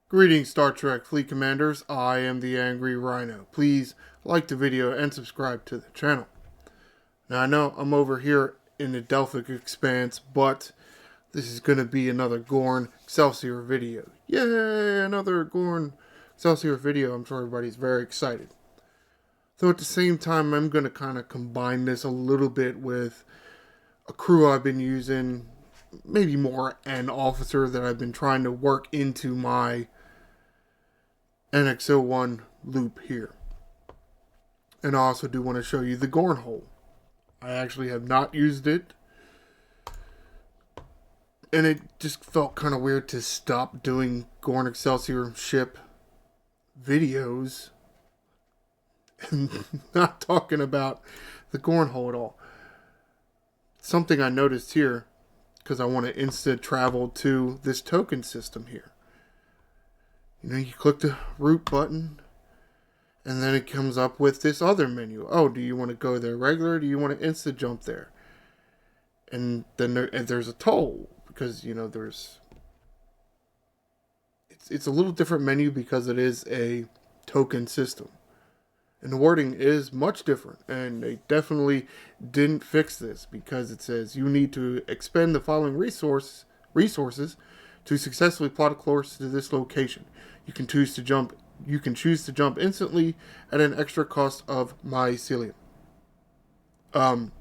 Greetings, Star Trek Fleet Commanders. I am the Angry Rhino. Please like the video and subscribe to the channel. Now, I know I'm over here in the Delphic Expanse, but this is going to be another Gorn Excelsior video. Yay! Another Gorn Excelsior video. I'm sure everybody's very excited. Though at the same time, I'm going to kind of combine this a little bit with a crew I've been using, maybe more an officer that I've been trying to work into my NX-01 loop here. And I also do want to show you the Gornhole. I actually have not used it, and it just felt kind of weird to stop doing Gorn Excelsior ship videos and not talking about the Gornhole at all. Something I noticed here, because I want to instead travel to this token system here. You know, you click the root button, and then it comes up with this other menu. Oh, do you want to go there regular? Do you want to insta jump there? And then there's a toll, because, you know, it's a little different menu because it is a token system. And the wording is much different, and they definitely didn't fix this, because it says you need to expend the following resources to successfully plot a course to this location. You can choose to jump instantly at an extra cost of mycelium. Pretty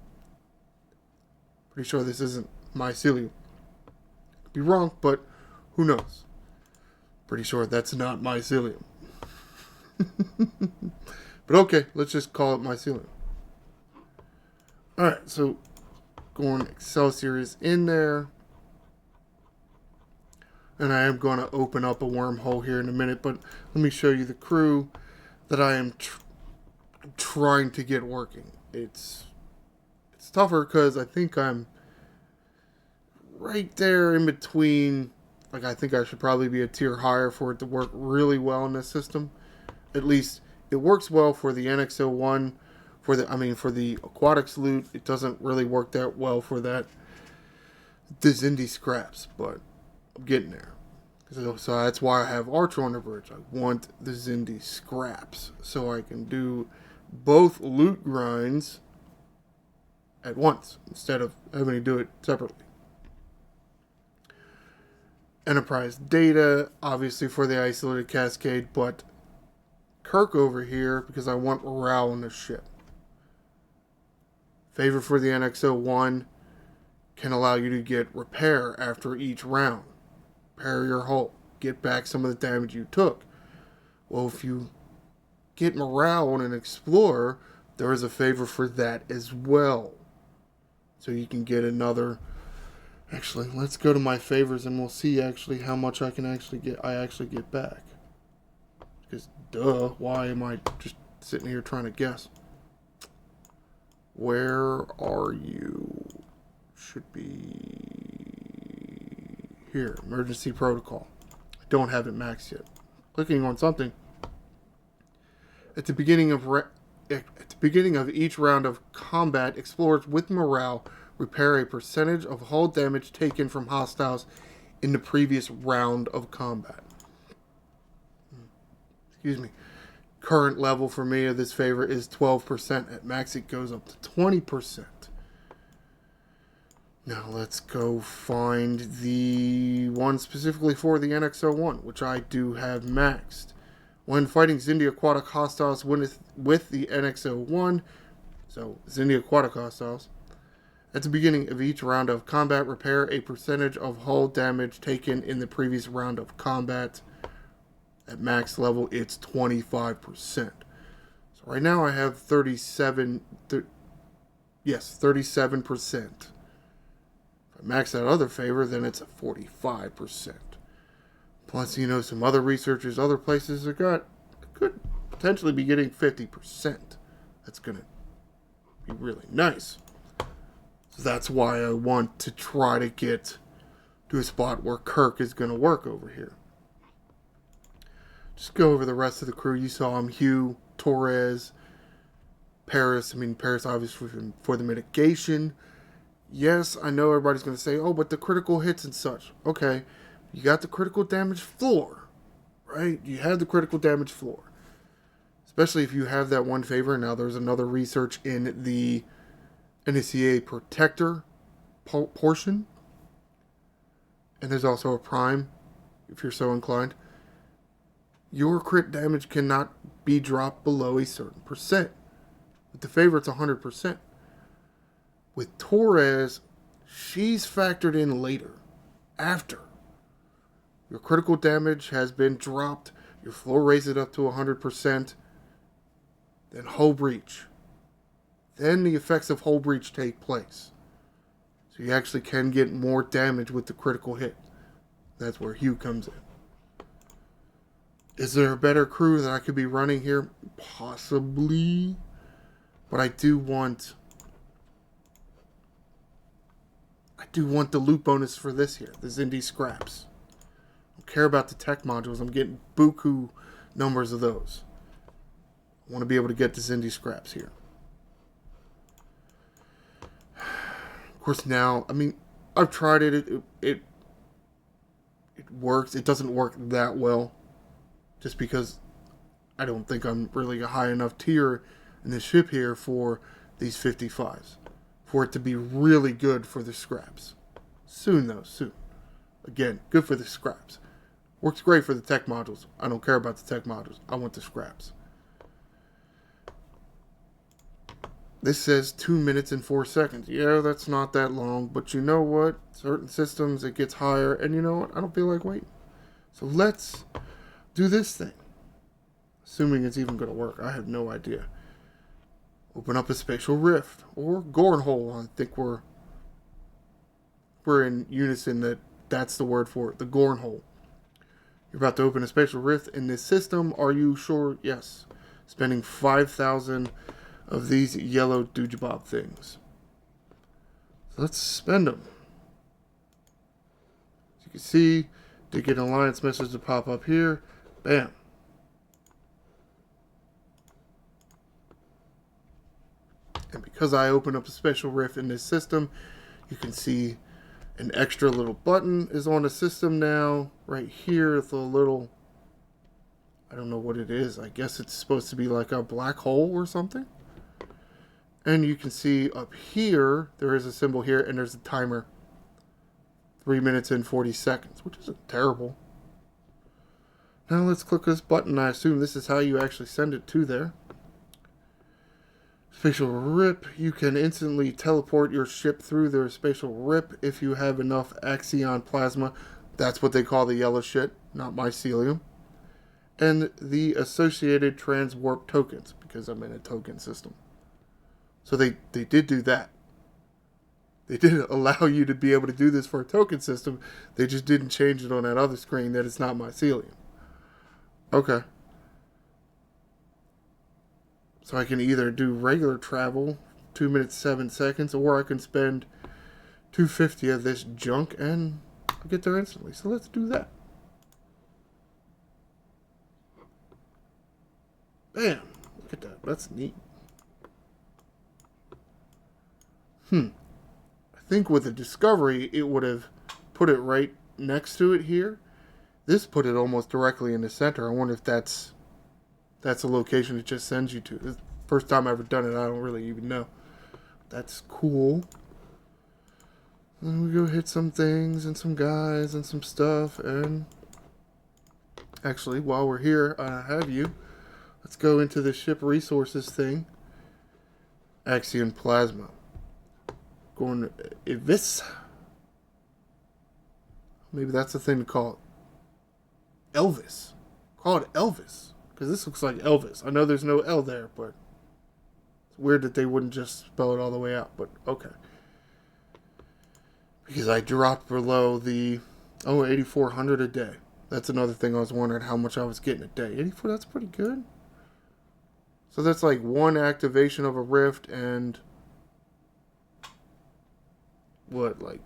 sure this isn't mycelium. Could be wrong, but who knows? Pretty sure that's not mycelium. But okay, let's just call it mycelium. Alright, so Gorn Excelsior is in there. And I am going to open up a wormhole here in a minute, but let me show you the crew that I am trying to get working. It's tougher because I think I'm right there in between. Like, I think I should probably be a tier higher for it to work really well in this system. At least it works well for the NX-01, for the aquatics loot. It doesn't really work that well for the Zindi scraps, but I'm getting there. So that's why I have Archer on the bridge. I want the Zindi scraps so I can do both loot grinds at once instead of having to do it separately. Enterprise data, obviously for the isolated cascade, but Kirk over here because I want morale on the ship. Favor for the NX-01 can allow you to get repair after each round. Repair your hull. Get back some of the damage you took. Well, if you get morale on an explorer, there is a favor for that as well. So you can get another. Actually, let's go to my favors and we'll see actually how much I can actually get back. Because duh, why am I just sitting here trying to guess? Where are you? Should be here, emergency protocol. I don't have it maxed yet. Clicking on something. At the beginning of each round of combat, explorers with morale repair a percentage of hull damage taken from hostiles in the previous round of combat. Excuse me. Current level for me of this favor is 12%. At max it goes up to 20%. Now let's go find the one specifically for the NX-01, which I do have maxed. When fighting Zindi aquatic hostiles with the NX-01, so Zindi aquatic hostiles, at the beginning of each round of combat, repair a percentage of hull damage taken in the previous round of combat. At max level, it's 25%. So right now I have 37%. If I max that other favor, then it's a 45%. Plus, you know, some other researchers, other places could potentially be getting 50%. That's going to be really nice. So that's why I want to try to get to a spot where Kirk is going to work over here. Just go over the rest of the crew. You saw him, Hugh, Torres, Paris. Paris obviously for the mitigation. Yes, I know everybody's going to say, oh, but the critical hits and such. Okay, you got the critical damage floor. right? You have the critical damage floor. Especially if you have that one favor. Now there's another research in the NCA Protector portion. And there's also a prime, if you're so inclined. Your crit damage cannot be dropped below a certain percent. With the favor, it's 100%. With Torres, she's factored in later, after. Your critical damage has been dropped. Your floor raises it up to 100%. Then Hull Breach. Then the effects of Hull Breach take place. So you actually can get more damage with the critical hit. That's where Hugh comes in. Is there a better crew that I could be running here? Possibly. But I do want the loot bonus for this here. The Zindi scraps. I don't care about the tech modules. I'm getting buku numbers of those. I want to be able to get the Zindi scraps here. Of course now, I mean, I've tried it. It works. It doesn't work that well. Just because I don't think I'm really a high enough tier in the ship here for these 55s. For it to be really good for the scraps. Soon though, soon. Again, good for the scraps. Works great for the tech modules. I don't care about the tech modules. I want the scraps. This says 2 minutes and 4 seconds. Yeah, that's not that long. But you know what? Certain systems, it gets higher. And you know what? I don't feel like waiting. So let's do this thing. Assuming it's even going to work. I have no idea. Open up a spatial rift. Or Gornhole. I think we're in unison that that's the word for it. The Gornhole. You're about to open a spatial rift in this system. Are you sure? Yes. Spending 5,000 of these yellow doojabob things. So let's spend them. As you can see, did get an alliance message to pop up here. Bam. And because I opened up a special rift in this system, you can see an extra little button is on the system now. Right here, the little, I don't know what it is. I guess it's supposed to be like a black hole or something. And you can see up here, there is a symbol here, and there's a timer. 3 minutes and 40 seconds, which isn't terrible. Now let's click this button. I assume this is how you actually send it to there. Spatial rip. You can instantly teleport your ship through their spatial rip if you have enough Axion plasma. That's what they call the yellow shit, not mycelium. And the associated transwarp tokens, because I'm in a token system. So they did do that. They did allow you to be able to do this for a token system. They just didn't change it on that other screen that it's not mycelium. Okay. So I can either do regular travel, 2 minutes 7 seconds, or I can spend 250 of this junk and I'll get there instantly. So let's do that. Bam. Look at that. That's neat. I think with the Discovery, it would have put it right next to it here. This put it almost directly in the center. I wonder if that's a location it just sends you to. This is the first time I've ever done it. I don't really even know. That's cool. Then we go hit some things and some guys and some stuff. And actually, while we're here, I have you. Let's go into the ship resources thing. Axion plasma. Gorn Eviscerator. Maybe that's the thing to call it. Elvis. Call it Elvis. Because this looks like Elvis. I know there's no L there, but it's weird that they wouldn't just spell it all the way out. But okay. Because I dropped below the 8,400 a day. That's another thing I was wondering how much I was getting a day. 84, that's pretty good. So that's like one activation of a rift and what, like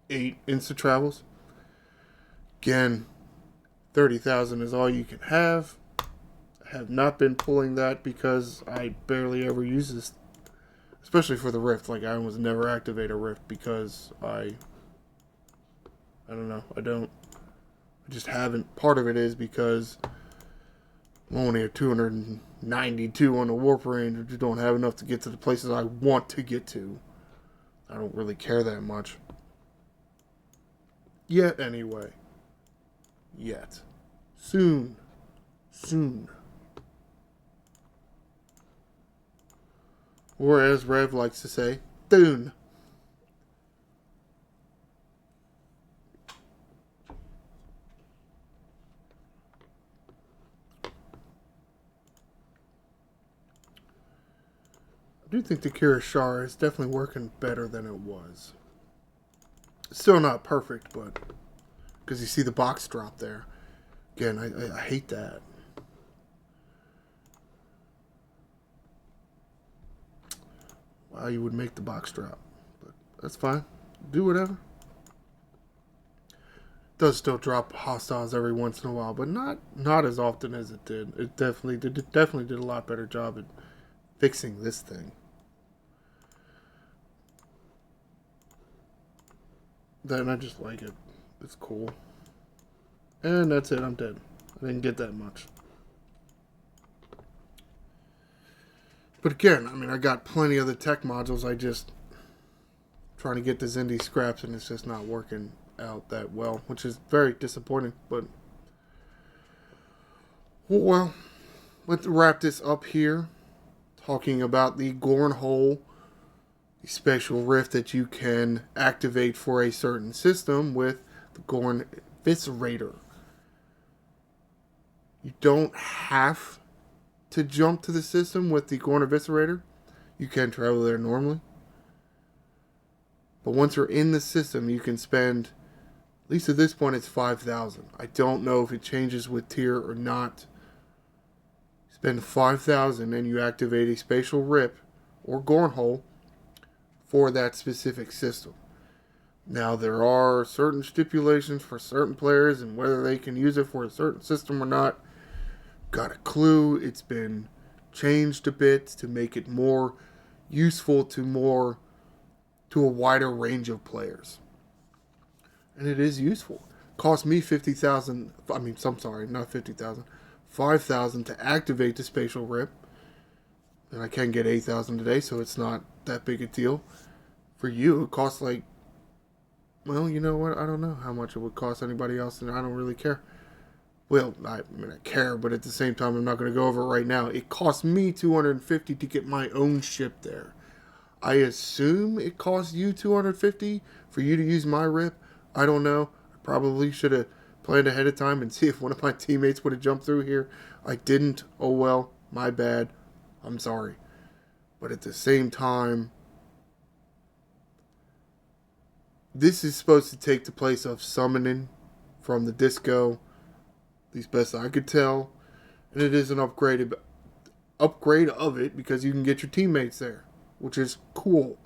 8 insta travels. Again, 30,000 is all you can have. I have not been pulling that because I barely ever use this, especially for the rift. Like I almost never activate a rift because I don't know. I I just haven't. Part of it is because I'm only at 292 on the warp range. I just don't have enough to get to the places I want to get to. I don't really care that much. Yet, anyway. Yet. Soon. Soon. Or as Rev likes to say, soon. I do think the Kirishara is definitely working better than it was. Still not perfect, but because you see the box drop there. Again, I hate that. Wow, you would make the box drop. But that's fine. Do whatever. Does still drop hostiles every once in a while, but not as often as it did. It definitely did a lot better job at fixing this thing. Then I just like it. It's cool. And that's it. I'm dead. I didn't get that much. But again, I mean, I got plenty of the tech modules. I just trying to get the Zindi scraps, and it's just not working out that well, which is very disappointing. But well, let's wrap this up here, talking about the Gornhole, the special rift that you can activate for a certain system with the Gorn Eviscerator. You don't have to jump to the system with the Gorn Eviscerator. You can travel there normally. But once you're in the system, you can spend, at least at this point, it's 5,000. I don't know if it changes with tier or not. Spend 5,000 and you activate a spatial rip or Gornhole for that specific system. Now, there are certain stipulations for certain players and whether they can use it for a certain system or not. Got a clue. It's been changed a bit to make it more useful to a wider range of players. And it is useful. Cost me 50,000, I'm sorry, not 50,000, 5,000 to activate the spatial rip. And I can get 8,000 today, so it's not that big a deal. For you, it costs like, well, you know what? I don't know how much it would cost anybody else, and I don't really care. Well, I care, but at the same time, I'm not going to go over it right now. It cost me 250 to get my own ship there. I assume it cost you 250 for you to use my rip. I don't know. I probably should have planned ahead of time and see if one of my teammates would have jumped through here. I didn't. Oh well, my bad. I'm sorry. But at the same time, this is supposed to take the place of summoning from the disco, at least best I could tell. And it is an upgrade of it because you can get your teammates there, which is cool.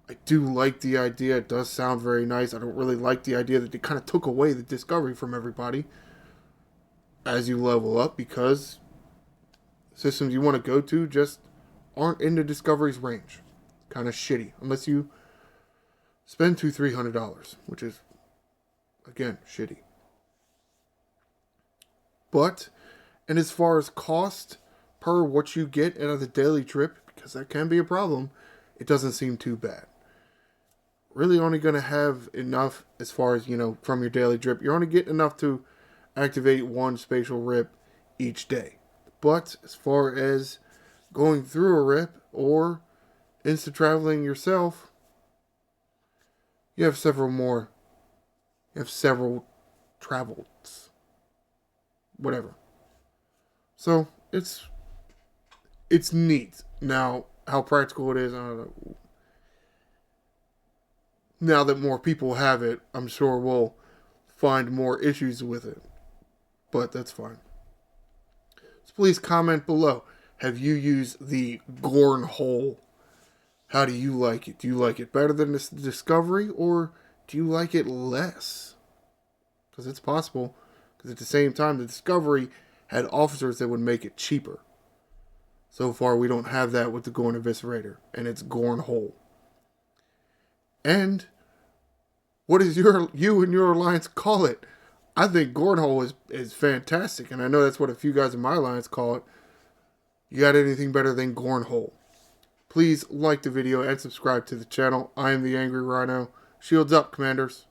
I do like the idea. It does sound very nice. I don't really like the idea that they kind of took away the discovery from everybody as you level up, because systems you want to go to just aren't in the discovery's range. Kind of shitty. Unless you spend $200-300, which is, again, shitty. But, and as far as cost per what you get out of the daily trip, because that can be a problem, it doesn't seem too bad. Really only going to have enough as far as, from your daily trip. You're only getting enough to activate one spatial rip each day. But as far as going through a rip or insta-traveling yourself, you have several more. You have several travels. Whatever. So, it's neat. Now, how practical it is, I don't know. Now that more people have it, I'm sure we'll find more issues with it. But that's fine. So please comment below. Have you used the Gornhole? How do you like it? Do you like it better than this Discovery, or do you like it less? Because it's possible. Because at the same time, the Discovery had officers that would make it cheaper. So far, we don't have that with the Gorn Eviscerator, and it's Gornhole. And what does you and your alliance call it? I think Gornhole is fantastic, and I know that's what a few guys in my alliance call it. You got anything better than Gornhole? Please like the video and subscribe to the channel. I am the Angry Rhino. Shields up, Commanders.